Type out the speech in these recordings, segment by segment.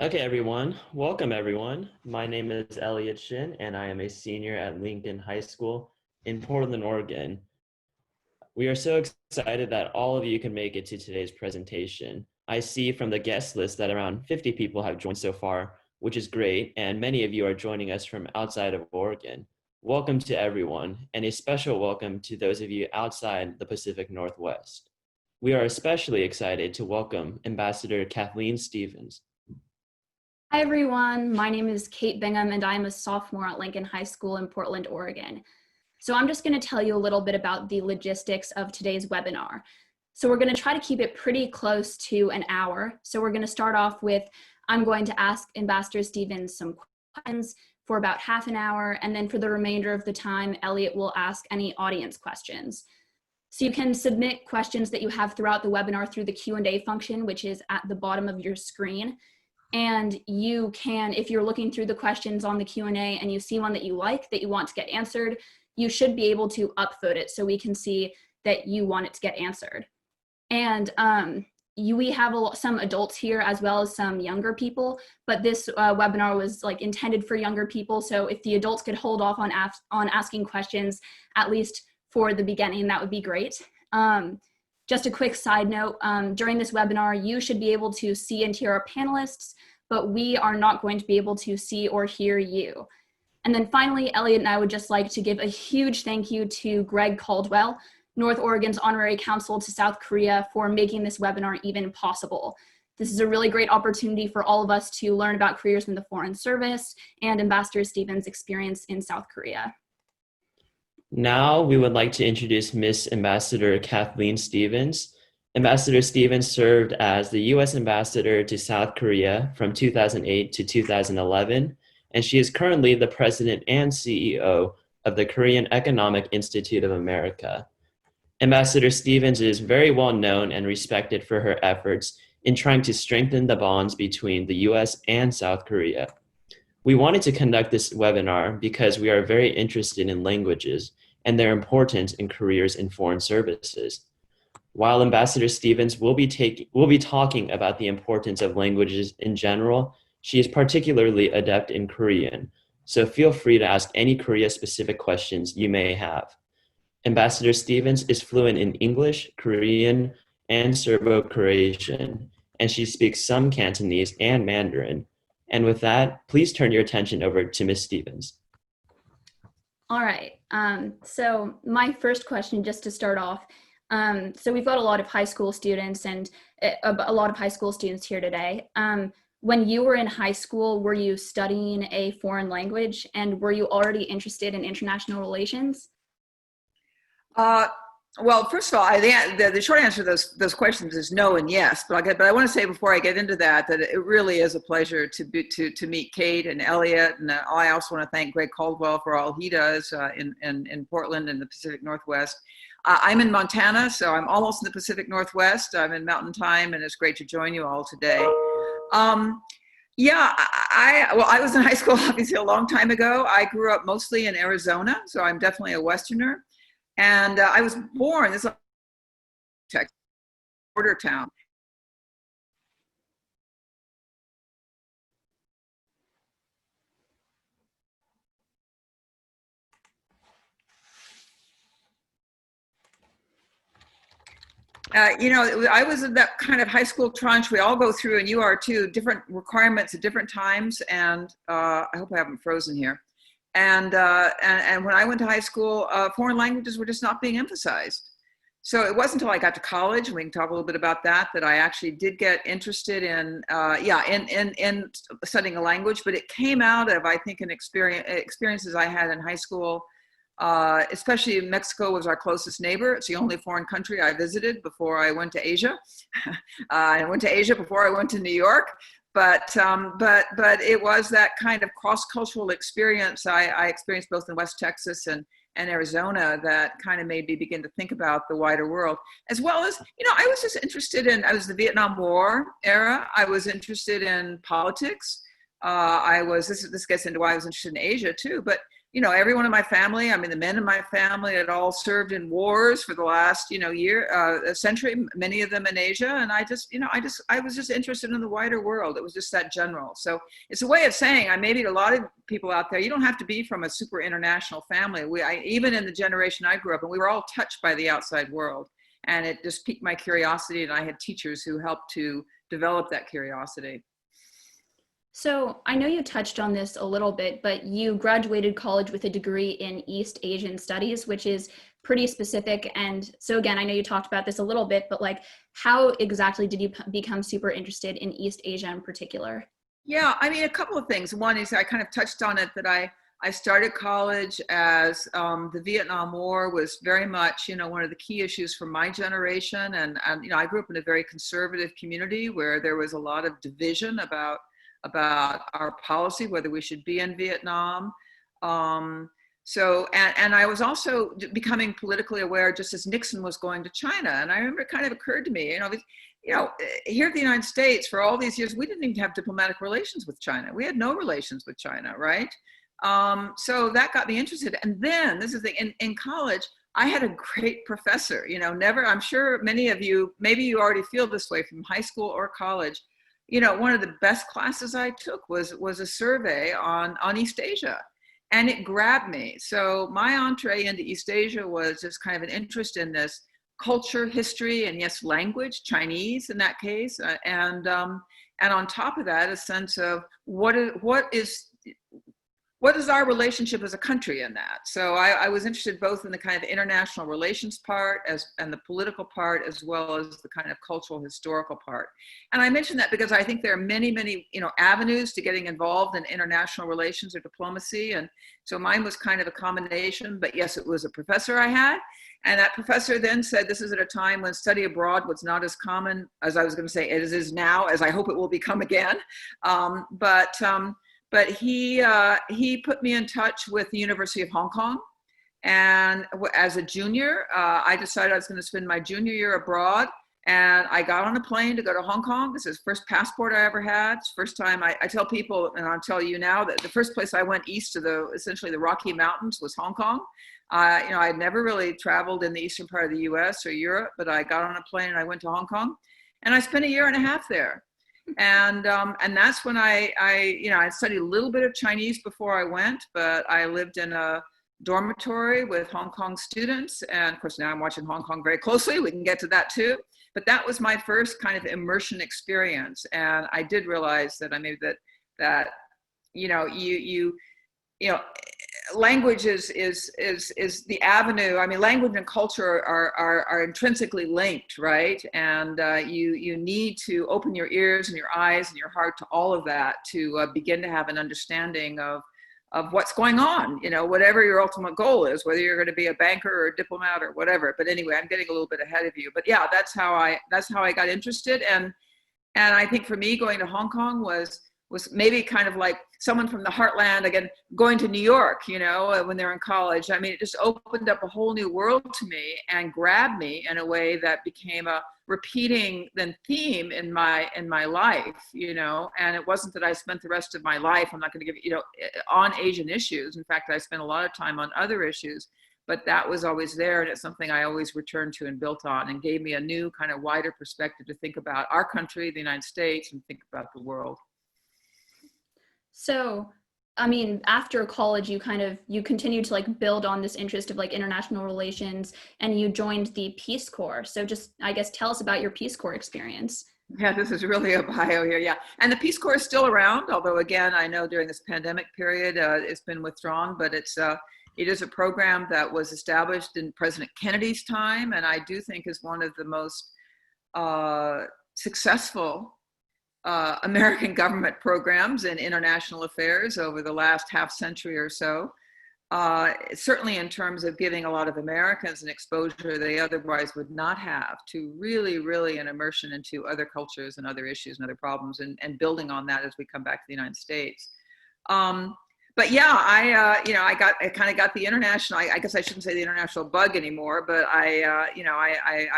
Okay, everyone. Welcome, everyone. My name is Elliot Shin, and I am a senior at Lincoln High School in Portland, Oregon. We are so excited that all of you can make it to today's presentation. I see from the guest list that around 50 people have joined so far, which is great, and many of you are joining us from outside of Oregon. Welcome to everyone, and a special welcome to those of you outside the Pacific Northwest. We are especially excited to welcome Ambassador Kathleen Stevens. Hi everyone, my name is Kate Bingham and I'm a sophomore at Lincoln High School in Portland, Oregon. So I'm just going to tell you a little bit about the logistics of today's webinar. So we're going to try to keep it pretty close to an hour. So we're going to start off with, I'm going to ask Ambassador Stevens some questions for about half an hour, and then for the remainder of the time, Elliot will ask any audience questions. So you can submit questions that you have throughout the webinar through the Q&A function, which is at the bottom of your screen. And you can, if you're looking through the questions on the Q&A and you see one that you like, that you want to get answered, you should be able to upvote it so we can see that you want it to get answered. And we have some adults here as well as some younger people, but this webinar was intended for younger people. So if the adults could hold off on asking questions, at least for the beginning, that would be great. Just a quick side note, during this webinar, you should be able to see and hear our panelists, but we are not going to be able to see or hear you. And then finally, Elliot and I would just like to give a huge thank you to Greg Caldwell, North Oregon's honorary consul to South Korea, for making this webinar even possible. This is a really great opportunity for all of us to learn about careers in the Foreign Service and Ambassador Stevens' experience in South Korea. Now we would like to introduce Miss Ambassador Kathleen Stevens. Ambassador Stevens served as the U.S. Ambassador to South Korea from 2008 to 2011, and she is currently the President and CEO of the Korean Economic Institute of America. Ambassador Stevens is very well known and respected for her efforts in trying to strengthen the bonds between the U.S. and South Korea. We wanted to conduct this webinar because we are very interested in languages and their importance in careers in foreign services. While Ambassador Stevens will be talking about the importance of languages in general, she is particularly adept in Korean, so feel free to ask any Korea-specific questions you may have. Ambassador Stevens is fluent in English, Korean, and Serbo-Croatian, and she speaks some Cantonese and Mandarin. And with that, please turn your attention over to Ms. Stevens. All right, so my first question, just to start off, so we've got a lot of high school students and a lot of high school students here today. When you were in high school, were you studying a foreign language, and were you already interested in international relations? Well, first of all, the short answer to those questions is no and yes. But I want to say before I get into that it really is a pleasure to meet Kate and Elliot, and I also want to thank Greg Caldwell for all he does in Portland and the Pacific Northwest. I'm in Montana, so I'm almost in the Pacific Northwest. I'm in Mountain Time, and it's great to join you all today. Yeah, I was in high school obviously a long time ago. I grew up mostly in Arizona, so I'm definitely a Westerner. And I was born, this is a border town. I was in that kind of high school tranche we all go through, and you are too, different requirements at different times. And I hope I haven't frozen here. And when I went to high school, foreign languages were just not being emphasized. So it wasn't until I got to college, we can talk a little bit about that I actually did get interested in studying a language. But it came out of, I think, experiences I had in high school. Especially Mexico was our closest neighbor. It's the only foreign country I visited before I went to Asia. I went to Asia before I went to New York. But it was that kind of cross-cultural experience I experienced both in West Texas and Arizona that kind of made me begin to think about the wider world. As well as, I was just interested in, I was the Vietnam War era. I was interested in politics. This gets into why I was interested in Asia too, but everyone in my family, I mean, the men in my family had all served in wars for the last, a century, many of them in Asia. And I was just interested in the wider world. It was just that general. So it's a way of saying, maybe a lot of people out there, you don't have to be from a super international family. Even in the generation I grew up in, we were all touched by the outside world. And it just piqued my curiosity. And I had teachers who helped to develop that curiosity. So I know you touched on this a little bit, but you graduated college with a degree in East Asian Studies, which is pretty specific. And so again, I know you talked about this a little bit, but like, how exactly did you become super interested in East Asia in particular? Yeah, I mean, a couple of things. One is I kind of touched on it that I started college as the Vietnam War was very much, one of the key issues for my generation. And I grew up in a very conservative community where there was a lot of division about our policy, whether we should be in Vietnam. And I was also becoming politically aware just as Nixon was going to China. And I remember it kind of occurred to me, here in the United States, for all these years, we didn't even have diplomatic relations with China. We had no relations with China, right? So that got me interested. And then, this is the thing, in college, I had a great professor, I'm sure many of you, maybe you already feel this way from high school or college. One of the best classes I took was a survey on East Asia, and it grabbed me. So my entree into East Asia was just kind of an interest in this culture, history, and yes, language, Chinese in that case, and on top of that, a sense of what is our relationship as a country in that? So I was interested both in the kind of international relations part and the political part, as well as the kind of cultural historical part. And I mention that because I think there are many, many, avenues to getting involved in international relations or diplomacy. And so mine was kind of a combination, but yes, it was a professor I had. And that professor then said, this is at a time when study abroad was not as common as I was going to say it is now, as I hope it will become again. But he put me in touch with the University of Hong Kong. And as a junior, I decided I was going to spend my junior year abroad. And I got on a plane to go to Hong Kong. This is the first passport I ever had. It's the first time I tell people, and I'll tell you now, that the first place I went east to essentially the Rocky Mountains was Hong Kong. I'd never really traveled in the eastern part of the US or Europe, but I got on a plane and I went to Hong Kong. And I spent a year and a half there. And that's when I studied a little bit of Chinese before I went, but I lived in a dormitory with Hong Kong students. And of course, now I'm watching Hong Kong very closely. We can get to that too. But that was my first kind of immersion experience. And I did realize that language is the avenue. I mean, language and culture are intrinsically linked, right? And you need to open your ears and your eyes and your heart to all of that to begin to have an understanding of what's going on, whatever your ultimate goal is, whether you're going to be a banker or a diplomat or whatever. But anyway, I'm getting a little bit ahead of you. But yeah, that's how I got interested. And I think for me, going to Hong Kong was maybe kind of like someone from the heartland, again, going to New York, when they're in college. I mean, it just opened up a whole new world to me and grabbed me in a way that became a repeating then theme in my life, and it wasn't that I spent the rest of my life, I'm not going to give, on Asian issues. In fact, I spent a lot of time on other issues, but that was always there. And it's something I always returned to and built on, and gave me a new kind of wider perspective to think about our country, the United States, and think about the world. So, I mean, after college, you continued to like build on this interest of like international relations, and you joined the Peace Corps. So just, I guess, tell us about your Peace Corps experience. Yeah, this is really a bio here. Yeah. And the Peace Corps is still around, although again, I know during this pandemic period, it's been withdrawn, but it is a program that was established in President Kennedy's time. And I do think is one of the most successful American government programs in international affairs over the last half century or so. Certainly in terms of giving a lot of Americans an exposure they otherwise would not have to really, really an immersion into other cultures and other issues and other problems, and building on that as we come back to the United States. But yeah, I kind of got the international, I guess I shouldn't say the international bug anymore, but I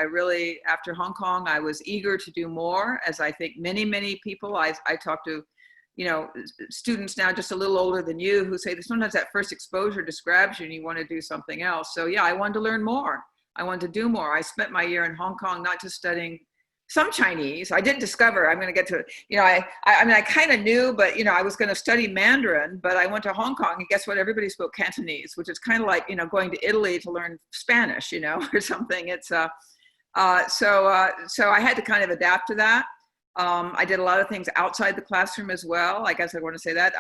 really, after Hong Kong, I was eager to do more, as I think many, many people I talked to, students now just a little older than you who say that sometimes that first exposure describes you and you want to do something else. So yeah, I wanted to learn more. I wanted to do more. I spent my year in Hong Kong, not just studying some Chinese. I did discover, I'm going to get to it. I kind of knew, but, I was going to study Mandarin, but I went to Hong Kong and guess what? Everybody spoke Cantonese, which is kind of like, going to Italy to learn Spanish, or something. It's, so I had to kind of adapt to that. I did a lot of things outside the classroom as well. I guess I want to say that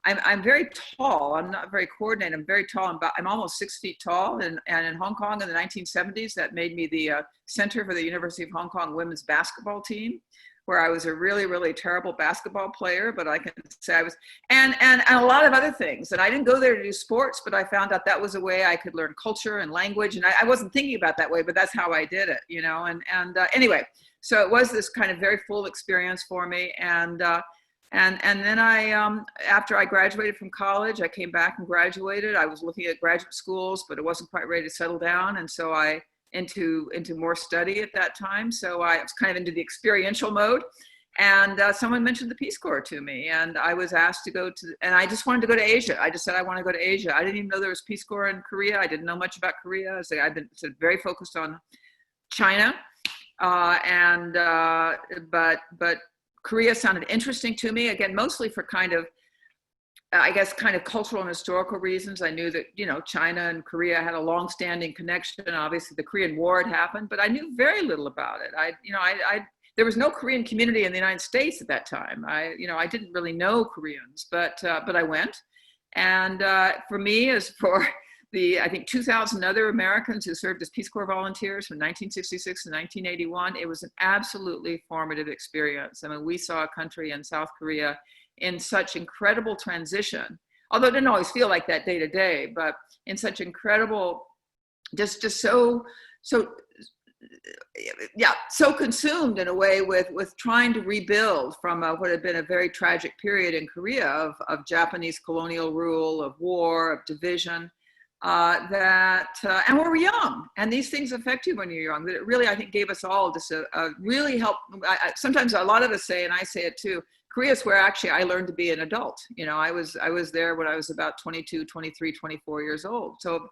I'm very tall. I'm not very coordinated. I'm very tall. I'm almost 6 feet tall. And in Hong Kong in the 1970s, that made me the center for the University of Hong Kong women's basketball team, where I was a really, really terrible basketball player, but I can say I was, and a lot of other things. And I didn't go there to do sports, but I found out that was a way I could learn culture and language. And I wasn't thinking about that way, but that's how I did it, anyway. So it was this kind of very full experience for me. And then after I graduated from college, I came back and graduated. I was looking at graduate schools, but it wasn't quite ready to settle down. And so I into more study at that time. So I was kind of into the experiential mode. And someone mentioned the Peace Corps to me, and I was asked to go to, and I just wanted to go to Asia. I just said, I want to go to Asia. I didn't even know there was Peace Corps in Korea. I didn't know much about Korea. So I've been very focused on China. But Korea sounded interesting to me, again, mostly for kind of cultural and historical reasons. I knew that, China and Korea had a long-standing connection. Obviously, the Korean War had happened, but I knew very little about it. There was no Korean community in the United States at that time. I didn't really know Koreans, but I went. And for me, as for I think 2,000 other Americans who served as Peace Corps volunteers from 1966 to 1981, it was an absolutely formative experience. I mean, we saw a country in South Korea in such incredible transition, although it didn't always feel like that day to day, but in such incredible, just so consumed in a way with trying to rebuild from what had been a very tragic period in Korea of Japanese colonial rule, of war, of division. And we were young, and these things affect you when you're young. That it really, I think, gave us all just a really help. Sometimes a lot of us say, and I say it too, Korea is where actually I learned to be an adult. I was there when I was about 22, 23, 24 years old. So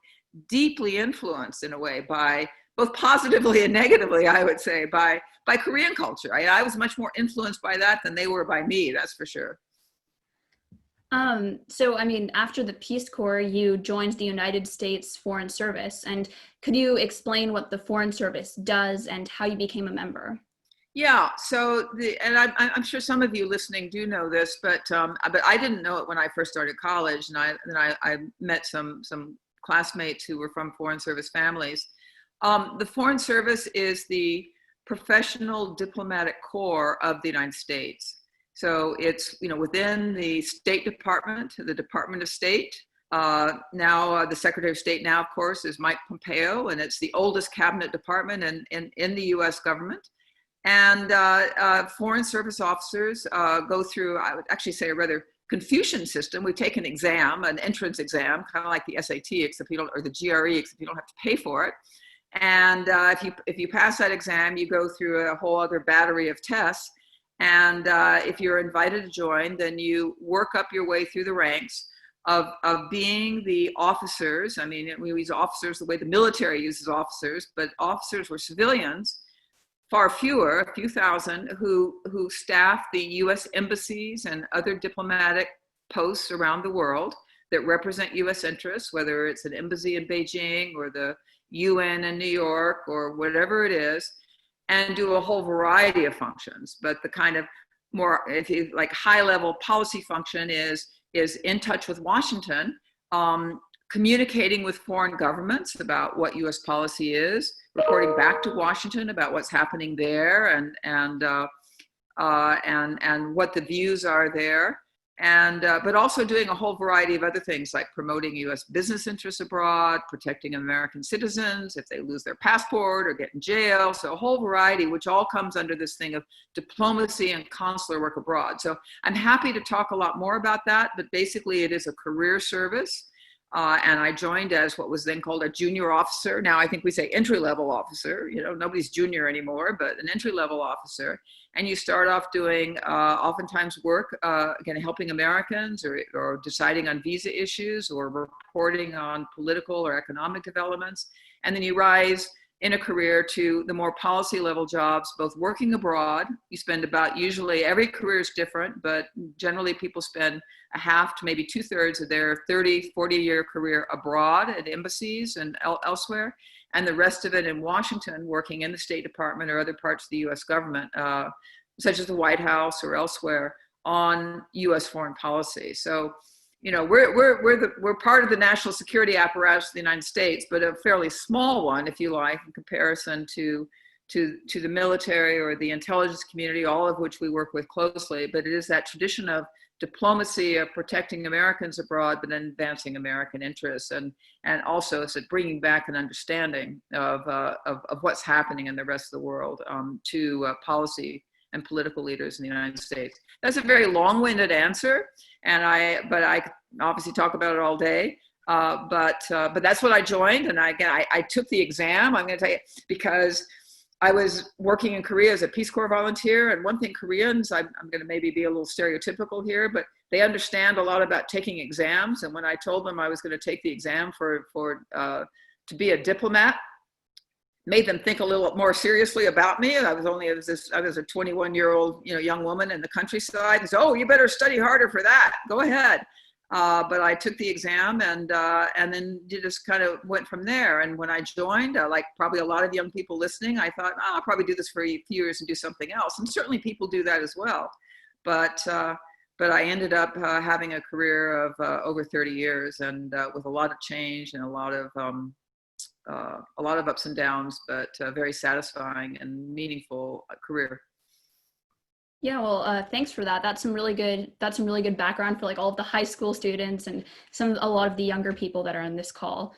deeply influenced in a way by both positively and negatively, I would say, by Korean culture. I was much more influenced by that than they were by me, that's for sure. So, after the Peace Corps, you joined the United States Foreign Service. And could you explain what the Foreign Service does and how you became a member? Yeah, so I'm sure some of you listening do know this, but I didn't know it when I first started college, and I met some classmates who were from Foreign Service families. The Foreign Service is the professional diplomatic corps of the United States. So it's, within the State Department, the Department of State. Now the Secretary of State now, of course, is Mike Pompeo, and it's the oldest cabinet department in the U.S. government. And Foreign Service officers go through, I would actually say, a rather Confucian system. We take an exam, an entrance exam, kind of like the SAT, except you don't, or the GRE, except you don't have to pay for it. And if you pass that exam, you go through a whole other battery of tests. And if you're invited to join, then you work up your way through the ranks of being the officers. We use officers the way the military uses officers, but officers were civilians, far fewer, a few thousand, who staff the U.S. embassies and other diplomatic posts around the world that represent U.S. interests, whether it's an embassy in Beijing or the UN in New York or whatever it is, and do a whole variety of functions. But the kind of more, if you like, high-level policy function is in touch with Washington, communicating with foreign governments about what U.S. policy is, reporting back to Washington about what's happening there and what the views are there, but also doing a whole variety of other things like promoting U.S. business interests abroad, protecting American citizens if they lose their passport or get in jail. So a whole variety, which all comes under this thing of diplomacy and consular work abroad. So I'm happy to talk a lot more about that, but basically it is a career service. And I joined as what was then called a junior officer. Now I think we say entry-level officer. You know, nobody's junior anymore, but an entry-level officer. And you start off doing oftentimes work, again, helping Americans or deciding on visa issues or reporting on political or economic developments. And then you rise in a career to the more policy level jobs, both working abroad. You spend about, usually every career is different, but generally people spend a half to maybe 2/3 of their 30, 40-year career abroad at embassies and elsewhere, and the rest of it in Washington, working in the State Department or other parts of the US government, such as the White House or elsewhere, on US foreign policy. So, you know, we're part of the national security apparatus of the United States, but a fairly small one, if you like, in comparison to the military or the intelligence community, all of which we work with closely. But it is that tradition of diplomacy, of protecting Americans abroad, but then advancing American interests, and also is it bringing back an understanding of what's happening in the rest of the world to policy and political leaders in the United States. That's a very long-winded answer, but I obviously talk about it all day. But that's what I joined, and I took the exam. I'm going to tell you, because I was working in Korea as a Peace Corps volunteer, and one thing Koreans, I'm going to maybe be a little stereotypical here, but they understand a lot about taking exams. And when I told them I was going to take the exam to be a diplomat, made them think a little more seriously about me. I was a 21-year-old, young woman in the countryside. And so, oh, you better study harder for that. Go ahead. But I took the exam and then just kind of went from there. And when I joined, like probably a lot of young people listening, I thought, oh, I'll probably do this for a few years and do something else. And certainly people do that as well. But I ended up having a career of over 30 years, and with a lot of change and a lot of ups and downs, but very satisfying and meaningful career. Yeah, well, thanks for that. That's some really good background for like all of the high school students and a lot of the younger people that are on this call.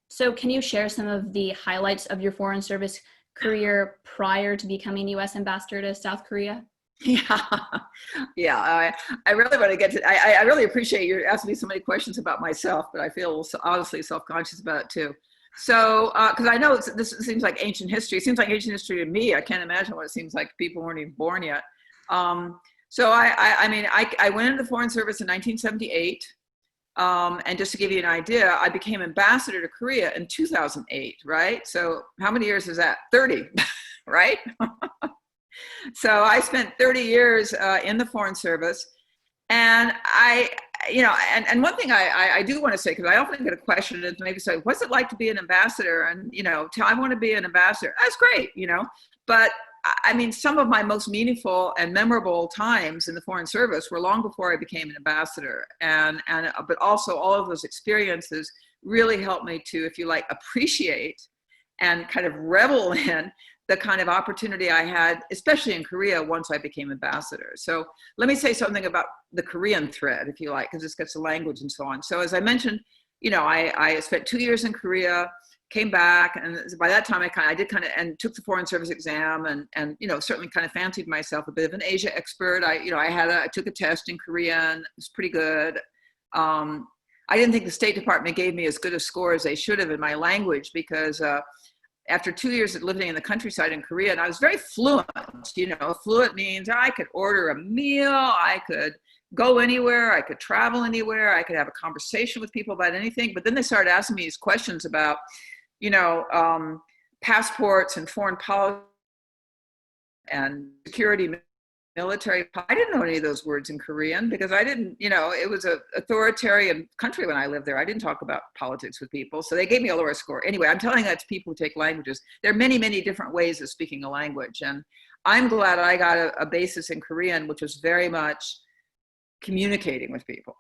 So can you share some of the highlights of your foreign service career prior to becoming U.S. ambassador to South Korea? Yeah. I really want to get to. I really appreciate you asking me so many questions about myself, but I feel honestly self-conscious about it too. So, because I know this seems like ancient history. It seems like ancient history to me. I can't imagine what it seems like. People weren't even born yet. So I went into the Foreign Service in 1978. And just to give you an idea, I became ambassador to Korea in 2008, right? So how many years is that? 30, right? So I spent 30 years in the Foreign Service. And and one thing I do want to say, because I often get a question and maybe say, what's it like to be an ambassador? And, I want to be an ambassador. That's great, but I mean, some of my most meaningful and memorable times in the Foreign Service were long before I became an ambassador. But also all of those experiences really helped me to, if you like, appreciate and kind of revel in the kind of opportunity I had, especially in Korea, once I became ambassador. So let me say something about the Korean thread, if you like, because this gets the language and so on. So as I mentioned, I spent 2 years in Korea, came back, and by that time I took the Foreign Service exam, and certainly kind of fancied myself a bit of an Asia expert. I took a test in Korean. It was pretty good. I didn't think the State Department gave me as good a score as they should have in my language, because after 2 years of living in the countryside in Korea, and I was very fluent. Fluent means I could order a meal, I could go anywhere, I could travel anywhere, I could have a conversation with people about anything. But then they started asking me these questions about, passports and foreign policy and security, military. I didn't know any of those words in Korean because I didn't, it was an authoritarian country when I lived there. I didn't talk about politics with people. So they gave me a lower score. Anyway, I'm telling that to people who take languages. There are many, many different ways of speaking a language. And I'm glad I got a basis in Korean, which was very much communicating with people.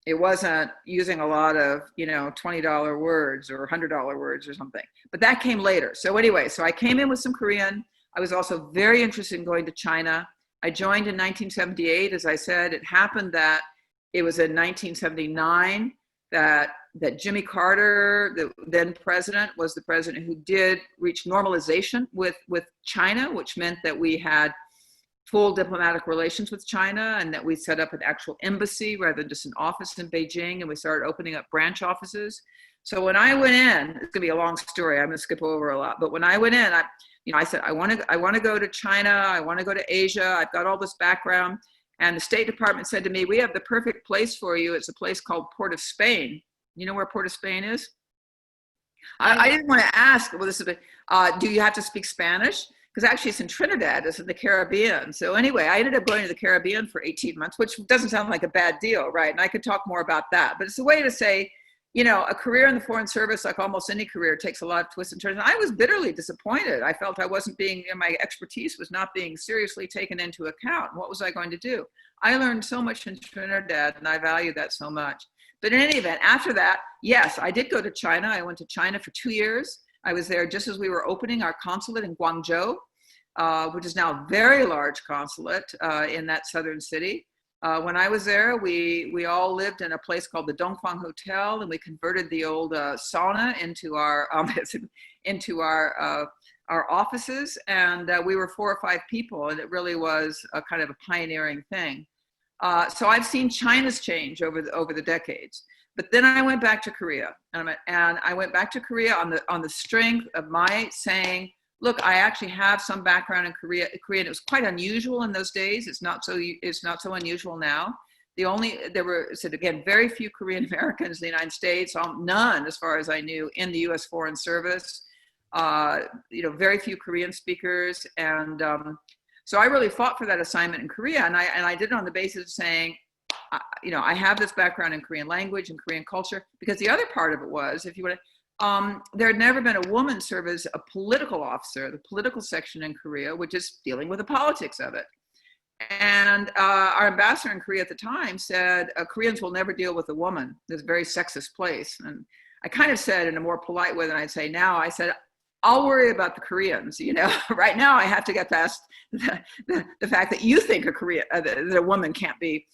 It wasn't using a lot of, $20 words or $100 words or something. But that came later. So anyway, so I came in with some Korean. I was also very interested in going to China. I joined in 1978. As I said, it happened that it was in 1979 that Jimmy Carter, the then president, was the president who did reach normalization with China, which meant that we had full diplomatic relations with China, and that we set up an actual embassy rather than just an office in Beijing, and we started opening up branch offices. So when I went in, it's gonna be a long story, I'm gonna skip over a lot, but when I went in, I said, I wanna go to China, I wanna go to Asia, I've got all this background. And the State Department said to me, we have the perfect place for you. It's a place called Port of Spain. You know where Port of Spain is? I didn't want to ask, well, this is do you have to speak Spanish? Because actually it's in Trinidad, it's in the Caribbean. So anyway, I ended up going to the Caribbean for 18 months, which doesn't sound like a bad deal, right? And I could talk more about that, but it's a way to say, a career in the Foreign Service, like almost any career, takes a lot of twists and turns. And I was bitterly disappointed. I felt I wasn't my expertise was not being seriously taken into account. What was I going to do? I learned so much in Trinidad, and I value that so much. But in any event, after that, yes, I did go to China. I went to China for 2 years. I was there just as we were opening our consulate in Guangzhou, which is now a very large consulate in that southern city. When I was there, we all lived in a place called the Dongfang Hotel, and we converted the old sauna into our offices, and we were 4 or 5 people, and it really was a kind of a pioneering thing. So I've seen China's change over the decades. But then I went back to Korea, and I went back to Korea on the strength of my saying, look, I actually have some background in Korea. It was quite unusual in those days. It's not so unusual now. There were, said again, very few Korean Americans in the United States, none as far as I knew, in the U.S. Foreign Service. Very few Korean speakers, and so I really fought for that assignment in Korea, and I did it on the basis of saying, I have this background in Korean language and Korean culture, because the other part of it was, if you want to, there had never been a woman serve as a political officer, the political section in Korea, which is dealing with the politics of it. And our ambassador in Korea at the time said, Koreans will never deal with a woman. It's a very sexist place. And I kind of said in a more polite way than I'd say now, I said, I'll worry about the Koreans. Right now I have to get past the fact that you think that a woman can't be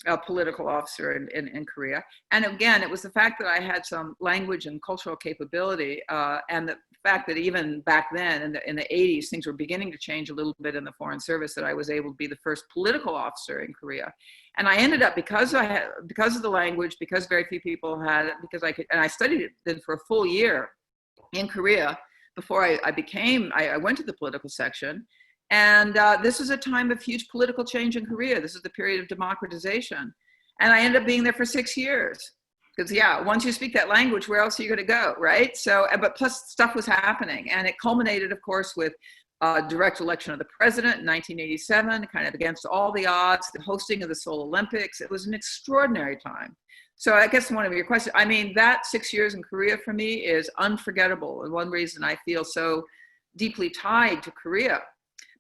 a political officer in Korea. And again, it was the fact that I had some language and cultural capability, and the fact that even back then in the 80s, things were beginning to change a little bit in the Foreign Service, that I was able to be the first political officer in Korea. And I ended up, because of the language, because very few people had it, because I could, and I studied it then for a full year in Korea before I went to the political section. And this was a time of huge political change in Korea. This is the period of democratization. And I ended up being there for 6 years. Because once you speak that language, where else are you going to go, right? So, but plus stuff was happening. And it culminated, of course, with direct election of the president in 1987, kind of against all the odds, the hosting of the Seoul Olympics. It was an extraordinary time. So I guess one of your questions, that 6 years in Korea for me is unforgettable. And one reason I feel so deeply tied to Korea.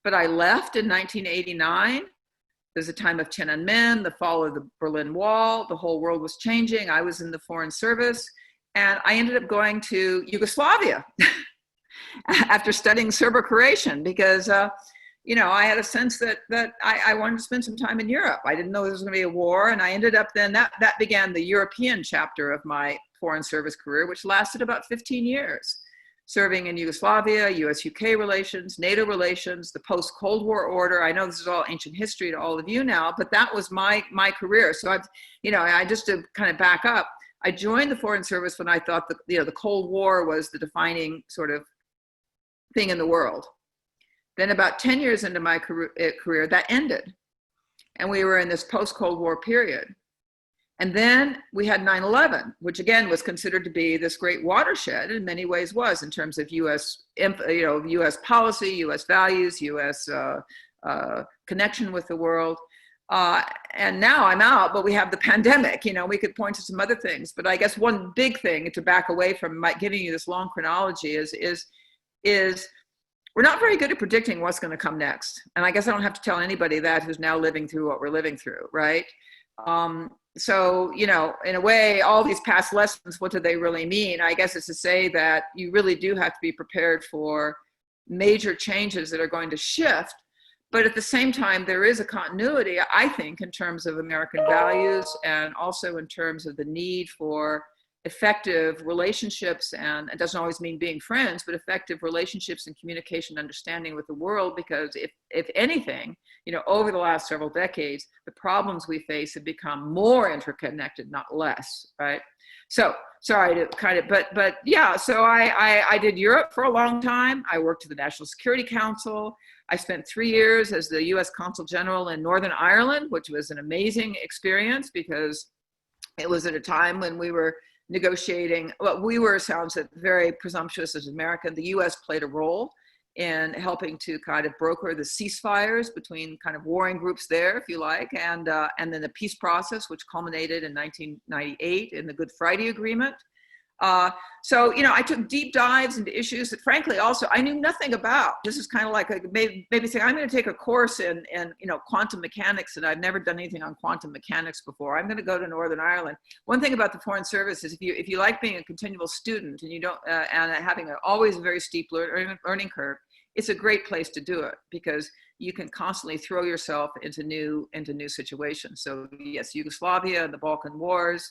But I left in 1989. There's a time of Tiananmen, the fall of the Berlin Wall. The whole world was changing. I was in the Foreign Service, and I ended up going to Yugoslavia after studying Serbo-Croatian, because I had a sense that I wanted to spend some time in Europe. I didn't know there was going to be a war, and I ended up then, that began the European chapter of my Foreign Service career, which lasted about 15 years. Serving in Yugoslavia, US-UK relations, NATO relations, the post-Cold War order. I know this is all ancient history to all of you now, but that was my career. So I just to kind of back up, I joined the Foreign Service when I thought the Cold War was the defining sort of thing in the world. Then about 10 years into my career, that ended. And we were in this post-Cold War period. And then we had 9/11, which again was considered to be this great watershed, in many ways was, in terms of U.S. policy, U.S. values, U.S. Connection with the world. And now I'm out, but we have the pandemic. We could point to some other things, but I guess one big thing to back away from giving you this long chronology is we're not very good at predicting what's going to come next. And I guess I don't have to tell anybody that who's now living through what we're living through, right? So, in a way, all these past lessons, what do they really mean? I guess it's to say that you really do have to be prepared for major changes that are going to shift. But at the same time, there is a continuity, I think, in terms of American values, and also in terms of the need for effective relationships, and it doesn't always mean being friends, but effective relationships and communication, understanding with the world. Because if anything, over the last several decades, the problems we face have become more interconnected, not less, right? So sorry to kind of, but yeah, so I did Europe for a long time. I worked at the National Security Council. I spent 3 years as the US Consul General in Northern Ireland, which was an amazing experience because it was at a time when we were negotiating, well, sounds very presumptuous as American. The US played a role in helping to kind of broker the ceasefires between kind of warring groups there, if you like, and then the peace process, which culminated in 1998 in the Good Friday Agreement. So, I took deep dives into issues that frankly also I knew nothing about. This is kind of like maybe saying I'm going to take a course in quantum mechanics, and I've never done anything on quantum mechanics before. I'm going to go to Northern Ireland. One thing about the Foreign Service is if you like being a continual student and you don't and having always a very steep learning curve, it's a great place to do it because you can constantly throw yourself into new situations. So yes, Yugoslavia and the Balkan Wars,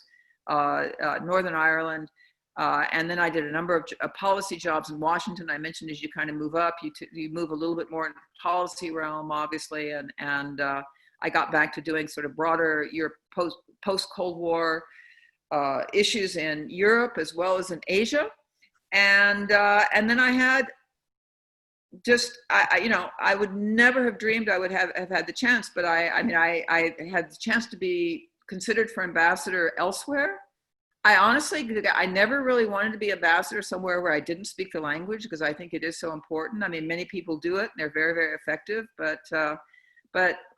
Northern Ireland. And then I did a number of policy jobs in Washington. I mentioned as you kind of move up, you move a little bit more into the policy realm, obviously, and I got back to doing sort of broader post Cold War issues in Europe as well as in Asia, and then I had just I would never have dreamed I would have had the chance, but I had the chance to be considered for ambassador elsewhere. I never really wanted to be ambassador somewhere where I didn't speak the language because I think it is so important. I mean, many people do it and they're very, very effective, but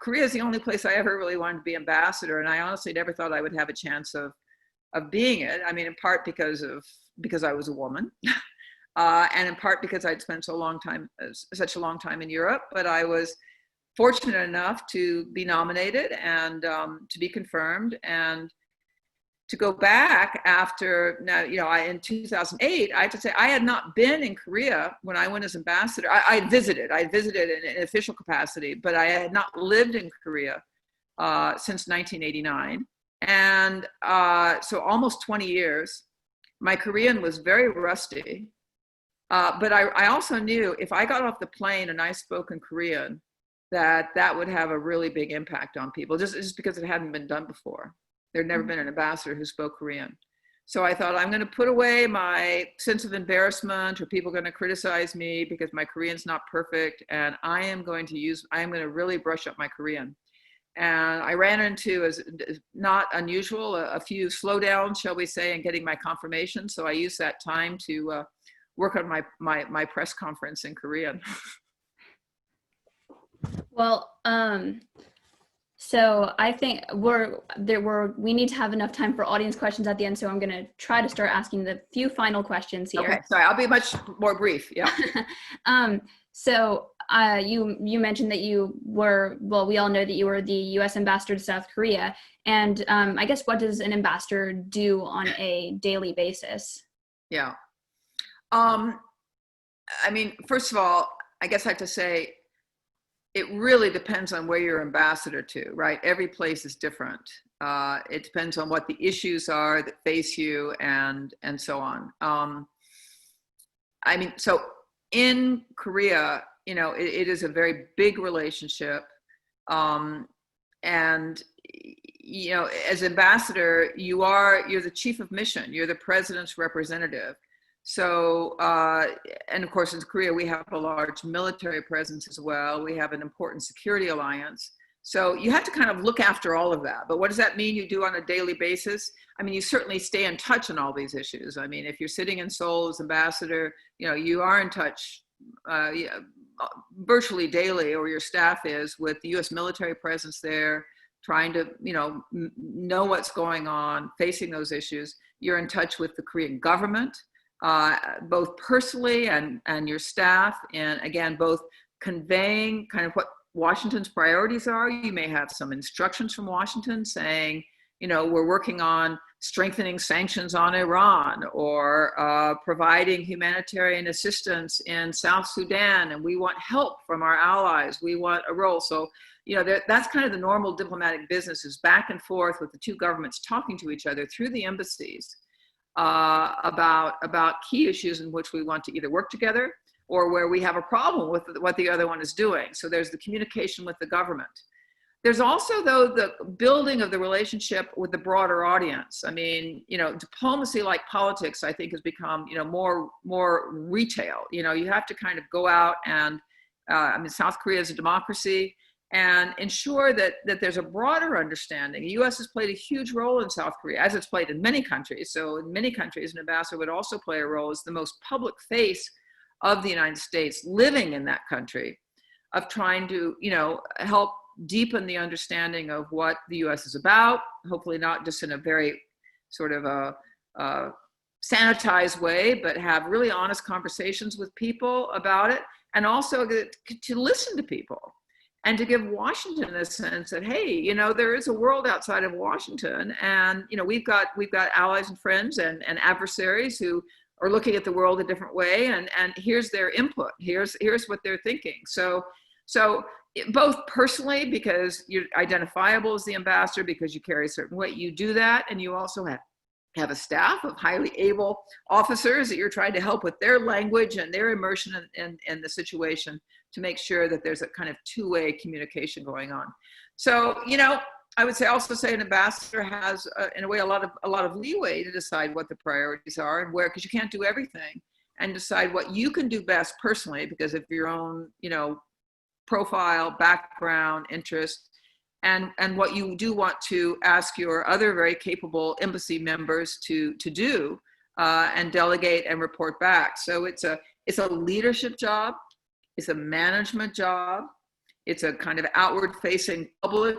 Korea is the only place I ever really wanted to be ambassador. And I honestly never thought I would have a chance of being it. I mean, in part because I was a woman and in part because I'd spent such a long time in Europe, but I was fortunate enough to be nominated and to be confirmed and to go back after in 2008, I have to say I had not been in Korea when I went as ambassador. I visited in an official capacity, but I had not lived in Korea since 1989. And so almost 20 years. My Korean was very rusty, but I also knew if I got off the plane and I spoke in Korean, that would have a really big impact on people, just because it hadn't been done before. There'd never been an ambassador who spoke Korean. So I thought I'm going to put away my sense of embarrassment or people going to criticize me because my Korean's not perfect. And I am going to really brush up my Korean. And I ran into, as not unusual, a few slowdowns, shall we say, in getting my confirmation. So I used that time to work on my press conference in Korean. Well, so I think we need to have enough time for audience questions at the end. So I'm going to try to start asking the few final questions here. Okay, sorry, I'll be much more brief. Yeah. So you mentioned that we all know that you were the U.S. ambassador to South Korea. And I guess what does an ambassador do on a daily basis? Yeah. I mean, first of all, I guess I have to say, it really depends on where you're ambassador to, right? Every place is different. It depends on what the issues are that face you and so on. I mean, so in Korea, it is a very big relationship. And, as ambassador, you're the chief of mission, you're the president's representative. So, and of course, in Korea, we have a large military presence as well. We have an important security alliance. So you have to kind of look after all of that. But what does that mean you do on a daily basis? I mean, you certainly stay in touch on all these issues. I mean, if you're sitting in Seoul as ambassador, you are in touch virtually daily, or your staff is, with the U.S. military presence there, trying to, know what's going on, facing those issues. You're in touch with the Korean government, both personally and your staff, and again, both conveying kind of what Washington's priorities are. You may have some instructions from Washington saying, we're working on strengthening sanctions on Iran, or providing humanitarian assistance in South Sudan, and we want help from our allies. We want a role. So, that's kind of the normal diplomatic business, is back and forth with the two governments talking to each other through the embassies. about key issues in which we want to either work together or where we have a problem with what the other one is doing. So there's the communication with the government. There's also, though, the building of the relationship with the broader audience. I mean, diplomacy, like politics, I think has become, more retail. You have to kind of go out and, South Korea is a democracy, and ensure that there's a broader understanding. The U.S. has played a huge role in South Korea, as it's played in many countries. So in many countries, an ambassador would also play a role as the most public face of the United States living in that country, of trying to, help deepen the understanding of what the U.S. is about, hopefully not just in a very sort of a sanitized way, but have really honest conversations with people about it, and also to listen to people and to give Washington a sense that, hey, there is a world outside of Washington, and we've got allies and friends and adversaries who are looking at the world a different way, and here's their input, here's what they're thinking. So both personally, because you're identifiable as the ambassador, because you carry a certain weight, you do that, and you also have a staff of highly able officers that you're trying to help with their language and their immersion in the situation, to make sure that there's a kind of two-way communication going on. So, I would also say an ambassador has, in a way, a lot of leeway to decide what the priorities are and where, because you can't do everything, and decide what you can do best personally because of your own, profile, background, interest, and what you do want to ask your other very capable embassy members to do, and delegate and report back. So it's a leadership job, it's a management job, it's a kind of outward-facing public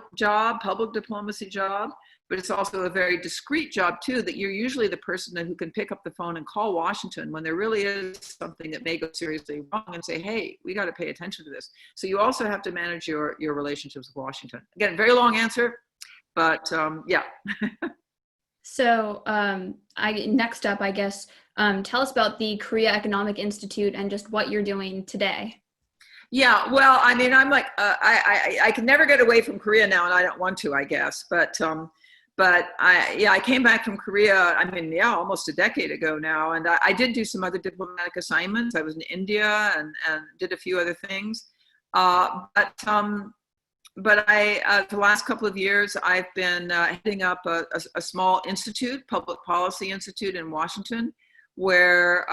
diplomacy job, but it's also a very discreet job too, that you're usually the person who can pick up the phone and call Washington when there really is something that may go seriously wrong, and say, hey, we got to pay attention to this. So you also have to manage your relationships with Washington. Again, very long answer, but yeah. So next up, I guess, tell us about the Korea Economic Institute and just what you're doing today. Yeah, well, I'm like, I can never get away from Korea now, and I don't want to, I guess. But I came back from Korea, almost a decade ago now, and I did do some other diplomatic assignments. I was in India and did a few other things. But for the last couple of years, I've been heading up a small institute, public policy institute in Washington, where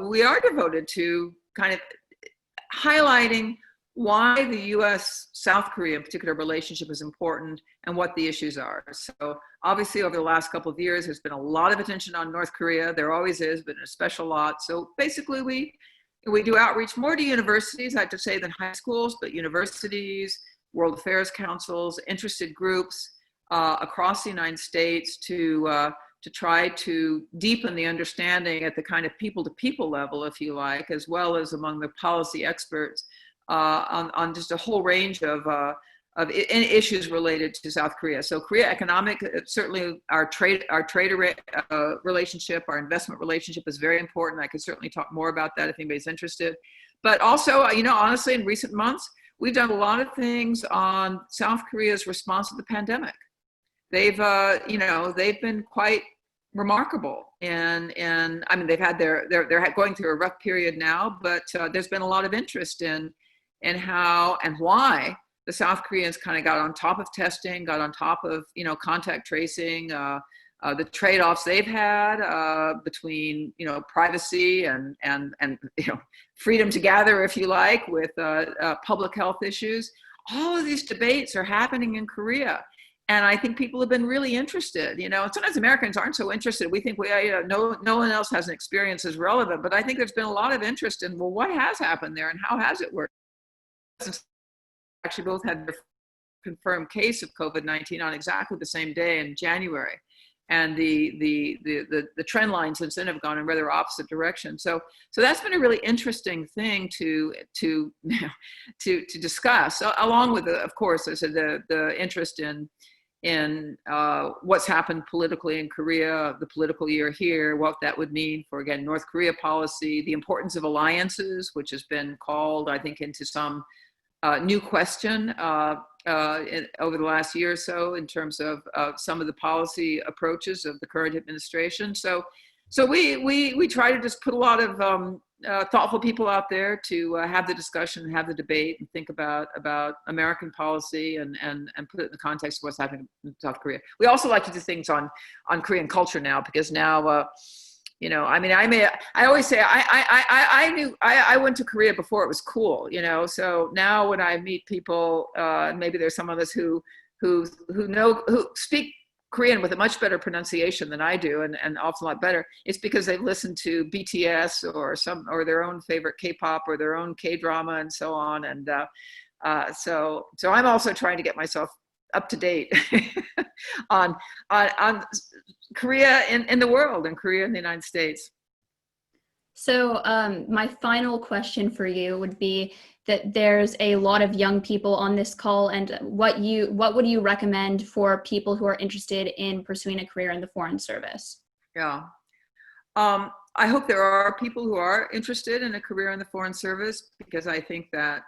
we are devoted to kind of highlighting why the U.S.-South Korea in particular relationship is important and what the issues are. So obviously over the last couple of years, there's been a lot of attention on North Korea. There always is, but in a special lot. So basically we do outreach more to universities, I have to say, than high schools, but universities, World Affairs Councils, interested groups across the United States to try to deepen the understanding at the kind of people-to-people level, if you like, as well as among the policy experts on just a whole range of issues related to South Korea. So Korea economic, certainly our trade relationship, our investment relationship is very important. I could certainly talk more about that if anybody's interested. But also, honestly, in recent months, we've done a lot of things on South Korea's response to the pandemic. They've been quite remarkable, and they're going through a rough period now, but there's been a lot of interest in how and why the South Koreans kind of got on top of testing, got on top of contact tracing, the trade-offs they've had between privacy and freedom to gather, if you like, with public health issues. All of these debates are happening in Korea. And I think people have been really interested, and sometimes Americans aren't so interested. We think no one else has an experience as relevant, but I think there's been a lot of interest in, well, what has happened there and how has it worked? Actually, both had their confirmed case of COVID-19 on exactly the same day in January. And the trend line since then have gone in rather opposite directions. So that's been a really interesting thing to discuss, along with, of course, I said the interest in what's happened politically in Korea, the political year here, what that would mean for, again, North Korea policy, the importance of alliances, which has been called, I think, into some new question over the last year or so in terms of some of the policy approaches of the current administration. So So we try to just put a lot of thoughtful people out there to have the discussion, have the debate, and think about American policy and put it in the context of what's happening in South Korea. We also like to do things on Korean culture now, because now you know, I mean, I always say I went to Korea before it was cool, you know. So now when I meet people, maybe there's some of us who speak Korean with a much better pronunciation than I do, and often a lot better. It's because they've listened to BTS or their own favorite K-pop or their own K-drama and so on. And so I'm also trying to get myself up to date on Korea in the world, and Korea in the United States. So my final question for you would be that there's a lot of young people on this call, and what would you recommend for people who are interested in pursuing a career in the Foreign Service? Yeah. I hope there are people who are interested in a career in the Foreign Service, because I think that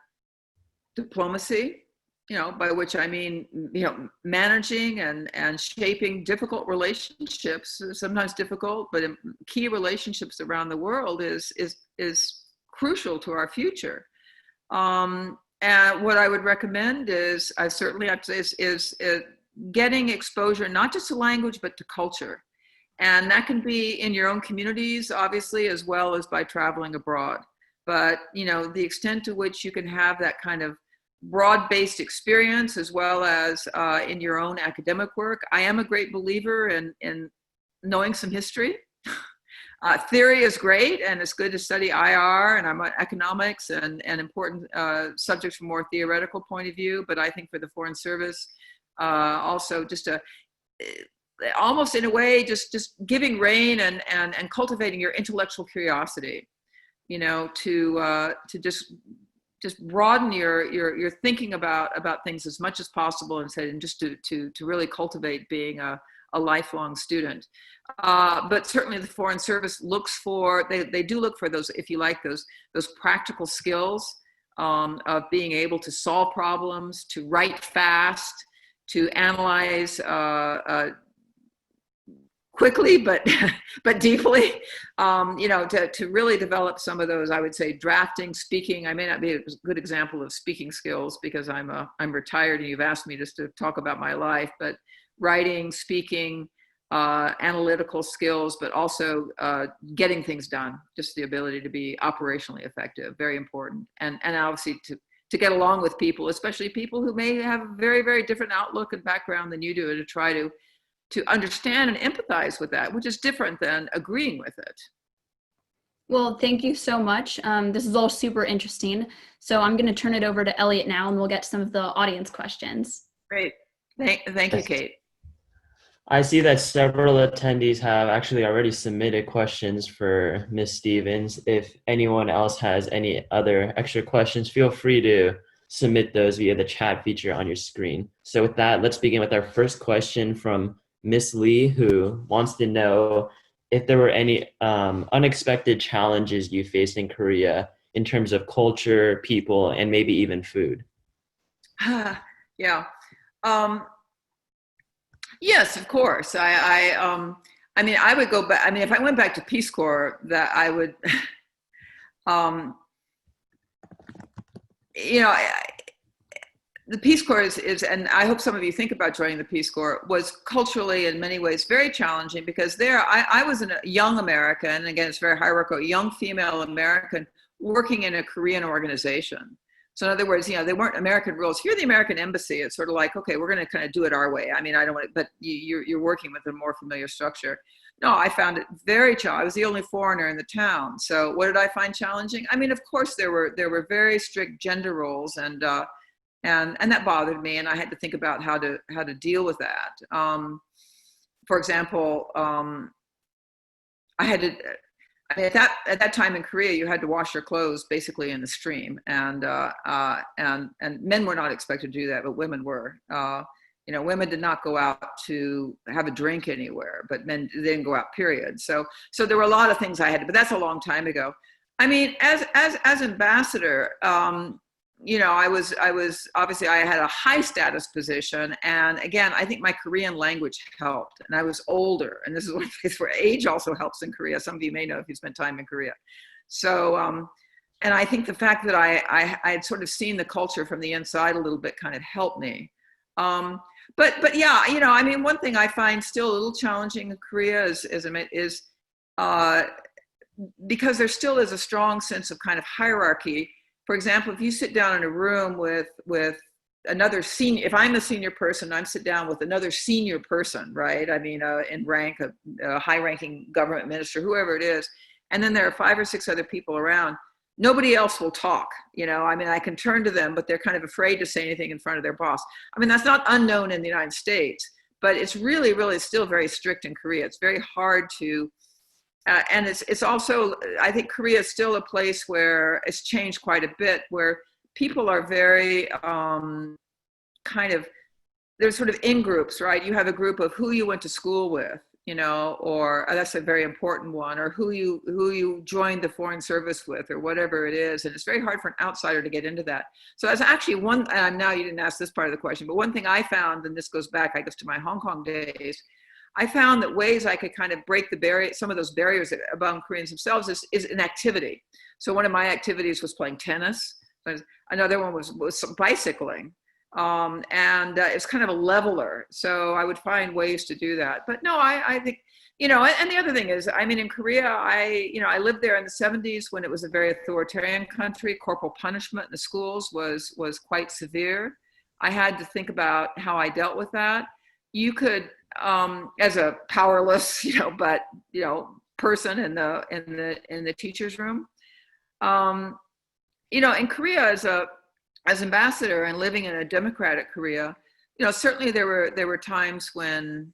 diplomacy, you know, by which I mean, you know, managing and shaping difficult relationships, sometimes difficult, but key relationships around the world is crucial to our future. And what I would recommend is, getting exposure, not just to language, but to culture. And that can be in your own communities, obviously, as well as by traveling abroad. But, you know, the extent to which you can have that kind of broad-based experience, as well as in your own academic work. I am a great believer in knowing some history. Theory is great, and it's good to study IR and economics and important subjects from a more theoretical point of view. But I think for the Foreign Service, also just almost in a way, just giving rein and cultivating your intellectual curiosity, you know, to just broaden your thinking about things as much as possible, and just to really cultivate being a lifelong student. But certainly the Foreign Service looks for, they do look for those, if you like, those practical skills of being able to solve problems, to write fast, to analyze quickly, but deeply, you know, to really develop some of those, I would say, drafting, speaking. I may not be a good example of speaking skills because I'm retired and you've asked me just to talk about my life, but writing, speaking, analytical skills, but also getting things done, just the ability to be operationally effective, very important. And obviously to get along with people, especially people who may have a very, very different outlook and background than you do, and to try to understand and empathize with that, which is different than agreeing with it. Well, thank you so much. This is all super interesting. So I'm going to turn it over to Elliot now, and we'll get to some of the audience questions. Great. Thank you, Kate. I see that several attendees have actually already submitted questions for Ms. Stevens. If anyone else has any other extra questions, feel free to submit those via the chat feature on your screen. So with that, let's begin with our first question from Ms. Lee, who wants to know if there were any unexpected challenges you faced in Korea in terms of culture, people, and maybe even food. Yeah. Yes, of course. I mean, I would go back. I mean, if I went back to Peace Corps, that I would, you know, the Peace Corps is, and I hope some of you think about joining the Peace Corps, was culturally in many ways very challenging, because there I was a young American, and again, it's very hierarchical, young female American working in a Korean organization. So in other words, you know, they weren't American rules. Here, the American embassy, it's sort of like, okay, we're going to kind of do it our way. I mean, I don't want to, but you're working with a more familiar structure. No, I found it very challenging. I was the only foreigner in the town. So what did I find challenging? I mean, of course, there were very strict gender roles, and that bothered me, and I had to think about how to deal with that. For example, I had to. I mean, at that time in Korea, you had to wash your clothes basically in the stream, and men were not expected to do that, but women were. You know, women did not go out to have a drink anywhere, but men didn't go out. Period. So there were a lot of things I had to, but that's a long time ago. I mean, as ambassador, I was obviously, I had a high status position. And again, I think my Korean language helped, and I was older. And this is one place where age also helps in Korea. Some of you may know if you spent time in Korea. So, and I think the fact that I had sort of seen the culture from the inside a little bit kind of helped me. But yeah, I mean, one thing I find still a little challenging in Korea is uh, because there still is a strong sense of kind of hierarchy. For example, if you sit down in a room with another senior, if I'm a senior person, I'm sit down with another senior person, right? I mean, in rank, a high-ranking government minister, whoever it is, and then there are 5 or 6 other people around. Nobody else will talk, I mean, I can turn to them, but they're kind of afraid to say anything in front of their boss. I mean, that's not unknown in the United States, but it's really, really still very strict in Korea. It's very hard to, and it's also, I think Korea is still a place where it's changed quite a bit, where people are very kind of, they're sort of in groups, right? You have a group of who you went to school with, or that's a very important one, or who you joined the foreign service with, or whatever it is. And it's very hard for an outsider to get into that. So that's actually one, and now you didn't ask this part of the question, but one thing I found, and this goes back, I guess, to my Hong Kong days, I found that ways I could kind of break the barrier, some of those barriers among Koreans themselves is an activity. So one of my activities was playing tennis. Another one was bicycling. It's kind of a leveler. So I would find ways to do that. But no, I think, and the other thing is, I mean, in Korea, I lived there in the 70s when it was a very authoritarian country. Corporal punishment in the schools was quite severe. I had to think about how I dealt with that. You could, as a powerless, person in the teacher's room, in Korea as ambassador and living in a democratic Korea, certainly there were times when,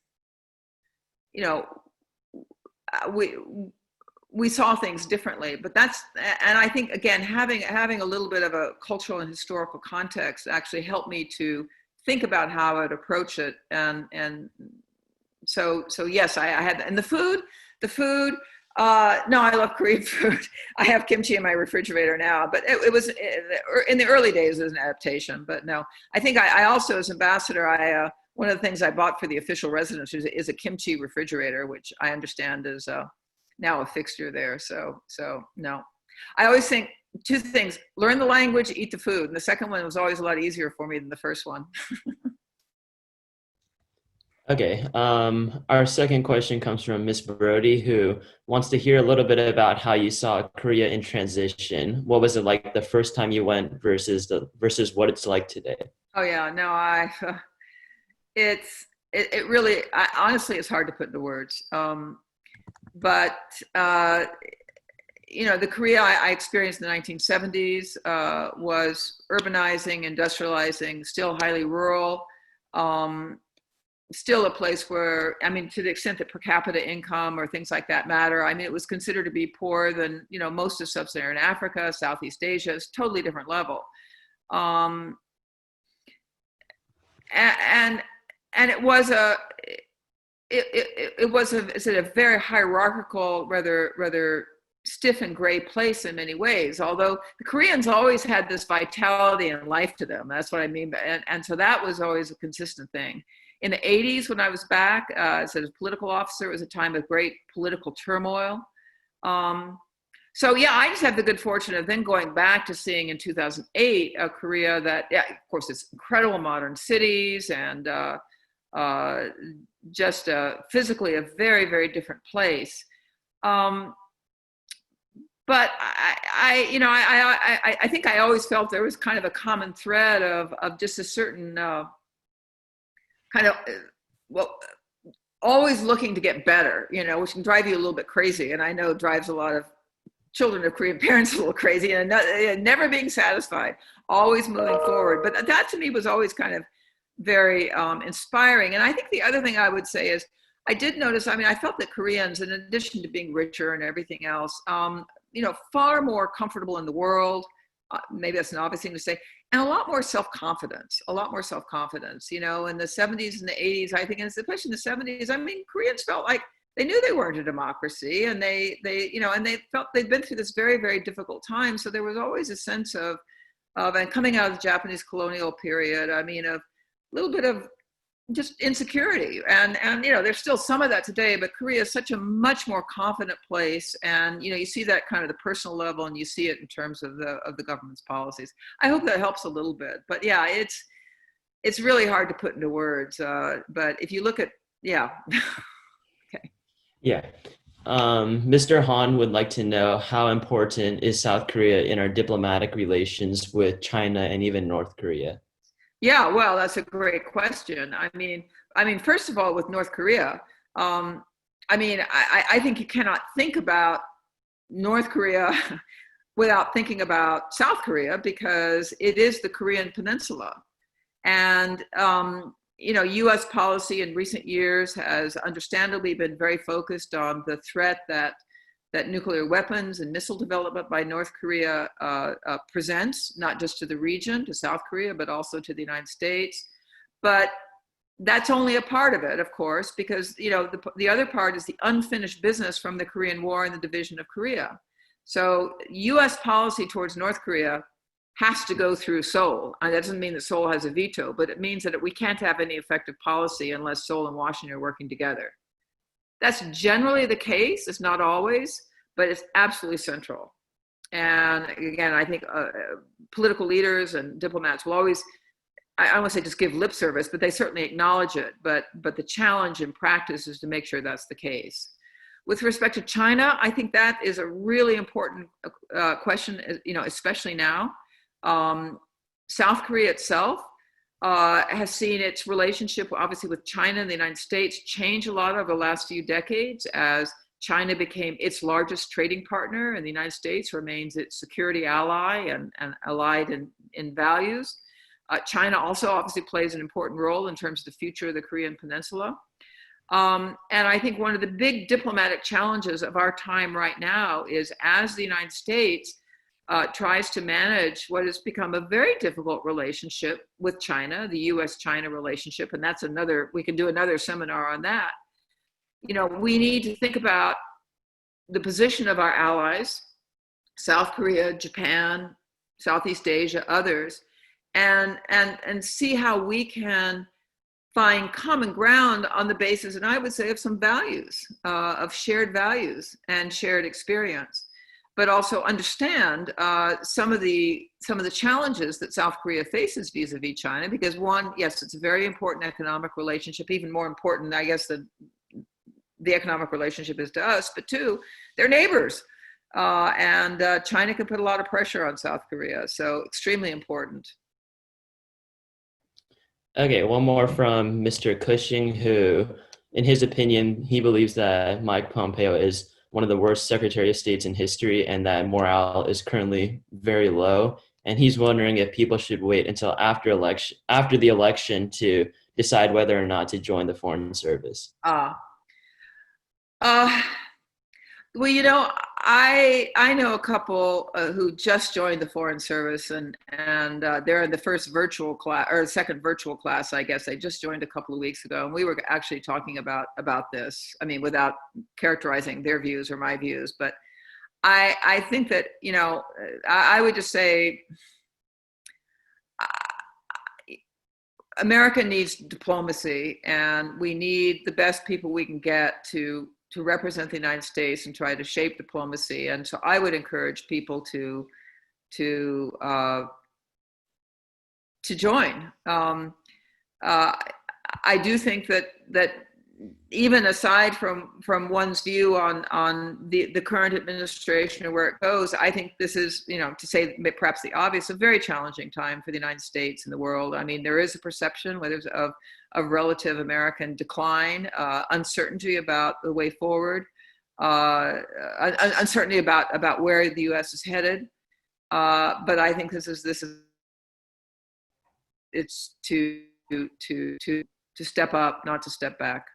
we saw things differently, but and I think, again, having a little bit of a cultural and historical context actually helped me to think about how I'd approach it. And so yes, I had, and the food, no, I love Korean food. I have kimchi in my refrigerator now, but it was in the early days as an adaptation. But no, I think I also, as ambassador, one of the things I bought for the official residence is a kimchi refrigerator, which I understand is now a fixture there. So no, I always think 2 things: learn the language, eat the food. And the second one was always a lot easier for me than the first one. Okay, our second question comes from Miss Brody, who wants to hear a little bit about how you saw Korea in transition. What was it like the first time you went versus what it's like today? Oh yeah, no, it really, honestly, it's hard to put into words. But the Korea I experienced in the 1970s was urbanizing, industrializing, still highly rural. Still a place where, I mean, to the extent that per capita income or things like that matter, I mean, it was considered to be poorer than, most of sub-Saharan Africa, Southeast Asia. It's totally different level. And it was a very hierarchical, rather stiff and gray place in many ways, although the Koreans always had this vitality and life to them. That's what I mean. And so that was always a consistent thing. In the 80s, when I was back as a political officer, it was a time of great political turmoil. So yeah, I just had the good fortune of then going back to seeing in 2008 a Korea that, yeah, of course, it's incredible modern cities and just physically a very, very different place. But I think I always felt there was kind of a common thread of just a certain kind of, always looking to get better, which can drive you a little bit crazy. And I know drives a lot of children of Korean parents a little crazy, and never being satisfied, always moving forward. But that to me was always kind of very inspiring. And I think the other thing I would say is, I did notice, I mean, I felt that Koreans, in addition to being richer and everything else, far more comfortable in the world. Maybe that's an obvious thing to say, and a lot more self-confidence, in the 70s and the 80s, I think, and especially in the 70s, I mean, Koreans felt like they knew they weren't a democracy, and they felt they'd been through this very, very difficult time. So there was always a sense of and coming out of the Japanese colonial period, I mean, a little bit of just insecurity, and there's still some of that today, but Korea is such a much more confident place, and you see that kind of the personal level, and you see it in terms of the government's policies. I hope that helps a little bit, but yeah, it's really hard to put into words, but if you look at, yeah. Okay. Yeah. Mr. Han would like to know, how important is South Korea in our diplomatic relations with China and even North Korea? Yeah, well, that's a great question. I mean, first of all, with North Korea, I think you cannot think about North Korea without thinking about South Korea, because it is the Korean Peninsula. And U.S. policy in recent years has understandably been very focused on the threat that nuclear weapons and missile development by North Korea presents, not just to the region, to South Korea, but also to the United States. But that's only a part of it, of course, because the other part is the unfinished business from the Korean War and the division of Korea. So U.S. policy towards North Korea has to go through Seoul. And that doesn't mean that Seoul has a veto, but it means that we can't have any effective policy unless Seoul and Washington are working together. That's generally the case. It's not always, but it's absolutely central. And again, I think political leaders and diplomats will always, I won't say just give lip service, but they certainly acknowledge it. But the challenge in practice is to make sure that's the case. With respect to China, I think that is a really important question, especially now. South Korea itself has seen its relationship, obviously, with China and the United States change a lot over the last few decades as China became its largest trading partner, and the United States remains its security ally and allied in values. China also obviously plays an important role in terms of the future of the Korean Peninsula. And I think one of the big diplomatic challenges of our time right now is, as the United States tries to manage what has become a very difficult relationship with China, the US-China relationship, and that's we can do another seminar on that. We need to think about the position of our allies, South Korea, Japan, Southeast Asia, others, and see how we can find common ground on the basis, and I would say, of some values, of shared values and shared experience, but also understand some of the challenges that South Korea faces vis-a-vis China. Because one, yes, it's a very important economic relationship, even more important, I guess, than the economic relationship is to us, but two, they're neighbors. And China can put a lot of pressure on South Korea, so extremely important. Okay, one more from Mr. Cushing, who, in his opinion, he believes that Mike Pompeo is one of the worst Secretary of States in history and that morale is currently very low. And he's wondering if people should wait until after the election to decide whether or not to join the Foreign Service. Well, I know a couple who just joined the Foreign Service, and they're in the first virtual class, or second virtual class, I guess. They just joined a couple of weeks ago, and we were actually talking about this. I mean, without characterizing their views or my views, but I think that I would just say America needs diplomacy, and we need the best people we can get to represent the United States and try to shape diplomacy. And so I would encourage people to join. I do think that even aside from one's view on the current administration and where it goes, I think this is, to say perhaps the obvious, a very challenging time for the United States and the world. I mean, there is a perception, whether it's of relative American decline, uncertainty about the way forward, uncertainty about where the U.S. is headed. But I think it's to step up, not to step back.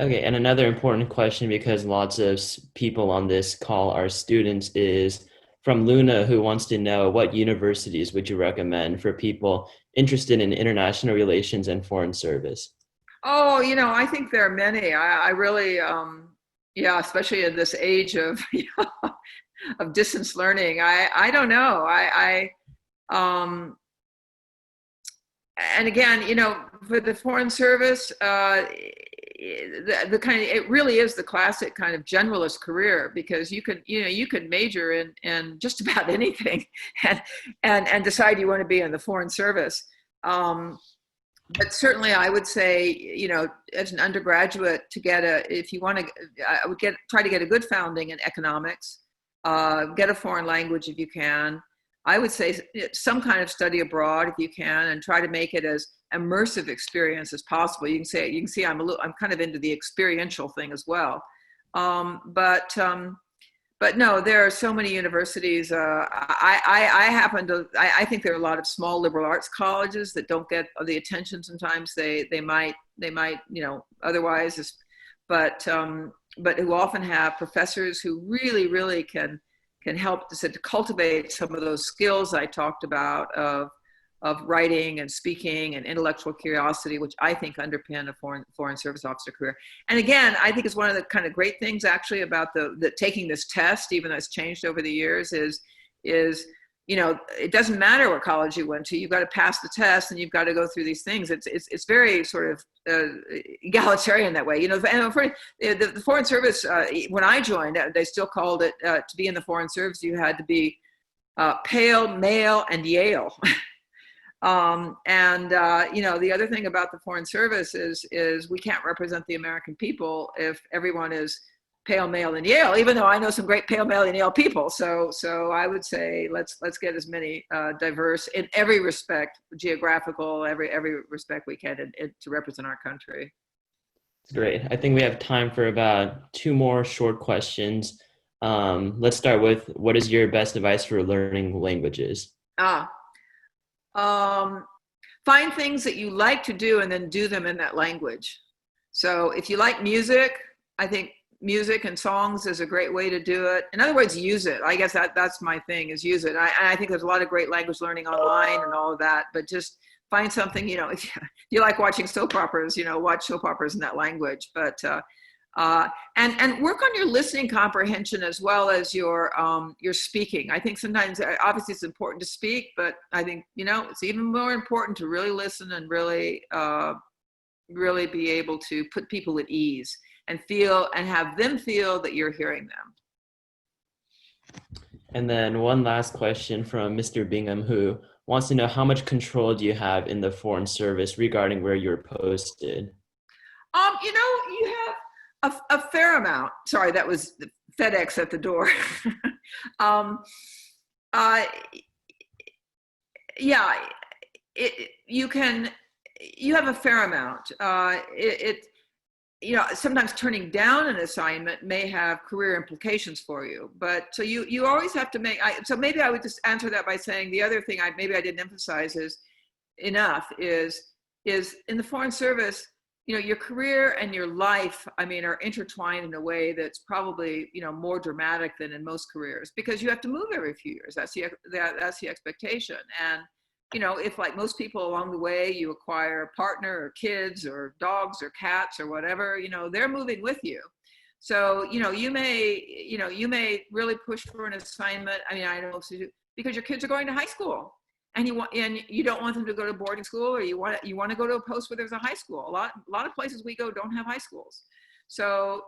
Okay, and another important question, because lots of people on this call are students, is from Luna, who wants to know, what universities would you recommend for people interested in international relations and foreign service? Oh, I think there are many. I really, especially in this age of of distance learning. I don't know. And again, for the Foreign Service, the kind of, it really is the classic kind of generalist career, because you can major in just about anything and decide you want to be in the Foreign Service. But certainly I would say, as an undergraduate, if you want to, I would try to get a good founding in economics, get a foreign language if you can. I would say some kind of study abroad if you can, and try to make it as immersive experience as possible. You can see I'm kind of into the experiential thing as well. But no, there are so many universities. I think there are a lot of small liberal arts colleges that don't get the attention sometimes they might, otherwise, but who often have professors who really can help to cultivate some of those skills I talked about of writing and speaking and intellectual curiosity, which I think underpin a foreign service officer career. And again, I think it's one of the kind of great things actually about the taking this test, even though it's changed over the years, is it doesn't matter what college you went to. You've got to pass the test, and you've got to go through these things. It's very sort of egalitarian that way. And for the Foreign Service, when I joined, they still called it, to be in the Foreign Service, you had to be pale, male, and Yale. The other thing about the Foreign Service is we can't represent the American people if everyone is pale, male, and Yale, even though I know some great pale, male, and Yale people. So I would say let's get as many diverse in every respect, geographical, every respect we can, to represent our country. Great. I think we have time for about 2 more short questions. Let's start with, what is your best advice for learning languages? Find things that you like to do and then do them in that language. So if you like music, I think music and songs is a great way to do it. In other words, use it. I guess that's my thing, is use it. I think there's a lot of great language learning online and all of that, but just find something, if you like watching soap operas, watch soap operas in that language. But and work on your listening comprehension as well as your speaking. I think sometimes, obviously, it's important to speak, but I think it's even more important to really listen and really be able to put people at ease and have them feel that you're hearing them. And then one last question from Mr. Bingham, who wants to know, how much control do you have in the Foreign Service regarding where you're posted? You have a fair amount. Sorry, that was FedEx at the door. You have a fair amount. Sometimes turning down an assignment may have career implications for you, but so you always have to so maybe I would just answer that by saying, the other thing I didn't emphasize is in the Foreign Service, your career and your life, are intertwined in a way that's probably, more dramatic than in most careers, because you have to move every few years. That's the expectation. And, if, like most people along the way, you acquire a partner or kids or dogs or cats or whatever, they're moving with you. So, you may really push for an assignment. I know, because your kids are going to high school. And you don't want them to go to boarding school, or you want to go to a post where there's a high school. A lot of places we go don't have high schools. So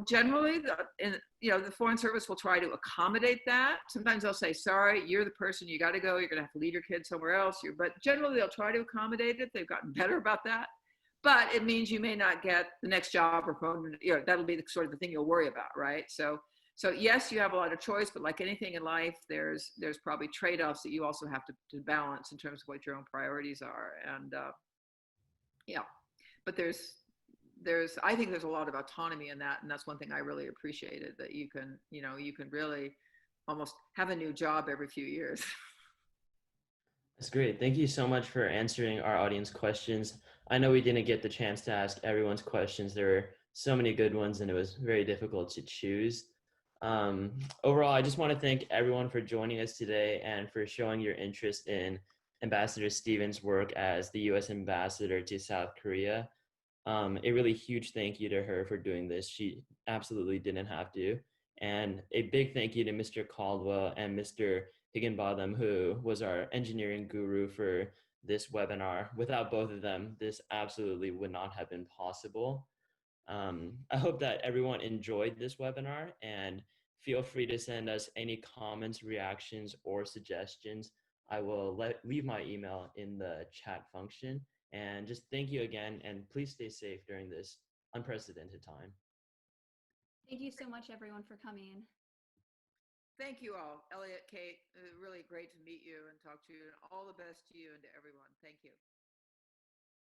generally, the Foreign Service will try to accommodate that. Sometimes they'll say, sorry, you're the person, you got to go. You're going to have to leave your kids somewhere else. But generally, they'll try to accommodate it. They've gotten better about that. But it means you may not get the next job or promotion. That'll be the sort of the thing you'll worry about, right? So yes, you have a lot of choice, but like anything in life, there's probably trade-offs that you also have to balance in terms of what your own priorities are. And but I think there's a lot of autonomy in that, and that's one thing I really appreciated, that you can really almost have a new job every few years. That's great. Thank you so much for answering our audience questions. I know we didn't get the chance to ask everyone's questions. There were so many good ones, and it was very difficult to choose. Overall, I just want to thank everyone for joining us today and for showing your interest in Ambassador Stevens' work as the U.S. Ambassador to South Korea. A really huge thank you to her for doing this. She absolutely didn't have to. And a big thank you to Mr. Caldwell and Mr. Higginbotham, who was our engineering guru for this webinar. Without both of them, this absolutely would not have been possible. I hope that everyone enjoyed this webinar, and feel free to send us any comments, reactions, or suggestions. I will leave my email in the chat function. And just thank you again, and please stay safe during this unprecedented time. Thank you so much, everyone, for coming. Thank you all. Elliot, Kate, really great to meet you and talk to you, and all the best to you and to everyone. Thank you.